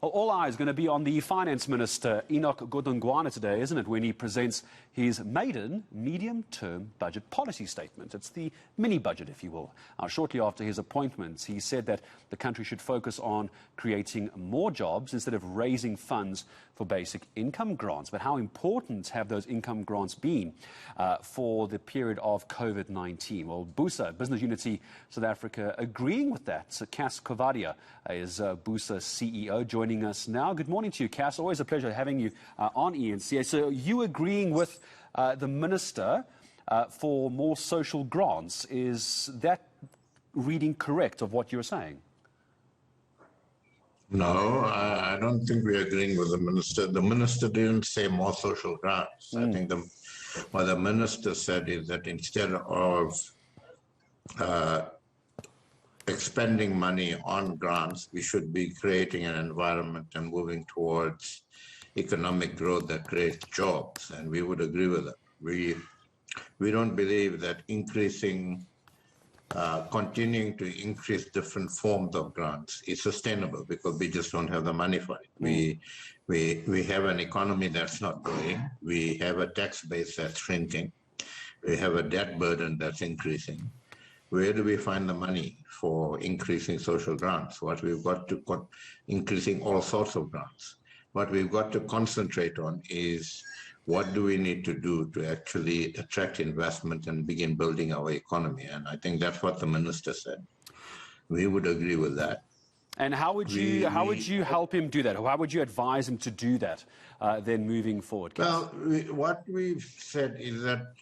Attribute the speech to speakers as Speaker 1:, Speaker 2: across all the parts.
Speaker 1: Well, all eyes going to be on the Finance Minister Enoch Godongwana today, isn't it, when he presents his maiden medium-term budget policy statement. It's the mini-budget, if you will. Shortly after his appointment, he said that the country should focus on creating more jobs instead of raising funds for basic income grants. But how important have those income grants been for the period of COVID-19? Well, BUSA, Business Unity South Africa, agreeing with that. So Cas Coovadia is BUSA CEO, joining us now. Good morning to you, Cas. Always a pleasure having you on eNCA. So you agreeing with the Minister for more social grants. Is that reading correct of what you're saying?
Speaker 2: No, I don't think we're agreeing with the Minister. The Minister didn't say more social grants. I think what the Minister said is that instead of expending money on grants, we should be creating an environment and moving towards economic growth that creates jobs, and we would agree with that. We don't believe that continuing to increase different forms of grants is sustainable, because we just don't have the money for it. We have an economy that's not growing. We have a tax base that's shrinking. We have a debt burden that's increasing. Where do we find the money for increasing social grants? What we've got to increasing all sorts of grants. What we've got to concentrate on is what do we need to do to actually attract investment and begin building our economy? And I think that's what the Minister said. We would agree with that.
Speaker 1: And how would you help him do that? How would you advise him to do that then moving forward?
Speaker 2: Well, what we've said is that,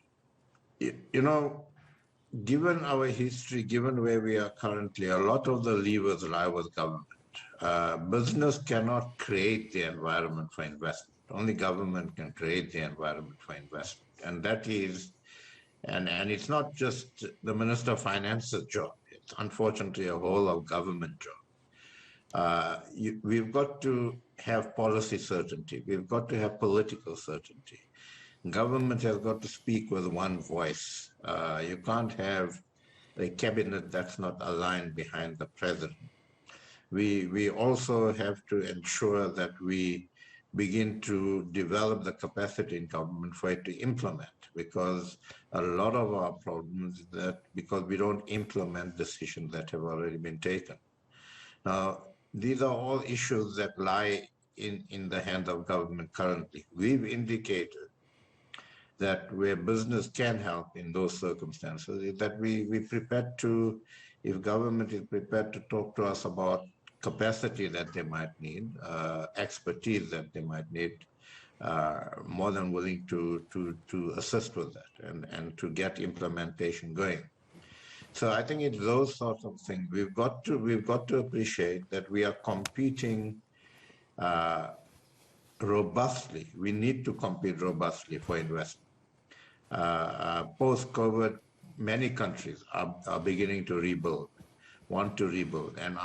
Speaker 2: given our history, given where we are currently, a lot of the levers lie with government. Business cannot create the environment for investment. Only government can create the environment for investment. And that is, and it's not just the Minister of Finance's job. It's unfortunately a whole of government job. We've got to have policy certainty. We've got to have political certainty. Government has got to speak with one voice. You can't have a cabinet that's not aligned behind the president. We also have to ensure that we begin to develop the capacity in government for it to implement, because a lot of our problems is that because we don't implement decisions that have already been taken. Now, these are all issues that lie in the hands of government currently. We've indicated that where business can help in those circumstances is that we're prepared to, if government is prepared to talk to us about capacity that they might need, expertise that they might need, more than willing to assist with that and to get implementation going. So I think it's those sorts of things. We've got to appreciate that we are competing robustly. We need to compete robustly for investment. Post-COVID, many countries are beginning to rebuild, want to rebuild, and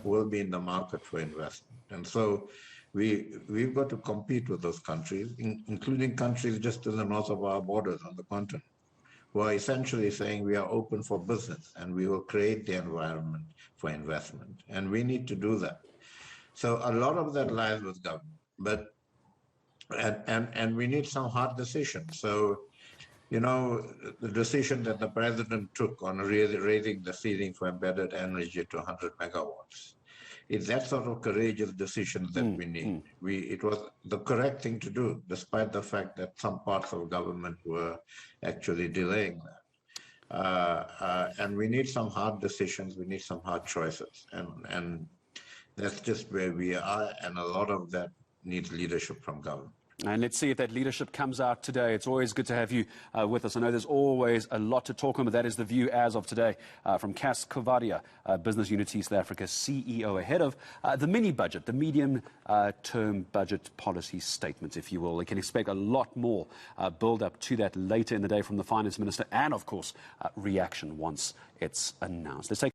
Speaker 2: will be in the market for investment. And so we've got to compete with those countries, including countries just to the north of our borders on the continent, who are essentially saying we are open for business and we will create the environment for investment. And we need to do that. So a lot of that lies with government, and we need some hard decisions. So, the decision that the president took on raising the ceiling for embedded energy to 100 megawatts, it's that sort of courageous decision that we need. It was the correct thing to do, despite the fact that some parts of government were actually delaying that. And we need some hard decisions. We need some hard choices. And that's just where we are. And a lot of that needs leadership from government.
Speaker 1: And let's see if that leadership comes out today. It's always good to have you with us. I know there's always a lot to talk on, but that is the view as of today from Cas Coovadia, Business Unity South Africa CEO, ahead of the mini-budget, the medium-term budget policy statement, if you will. We can expect a lot more build-up to that later in the day from the Finance Minister and, of course, reaction once it's announced. Let's take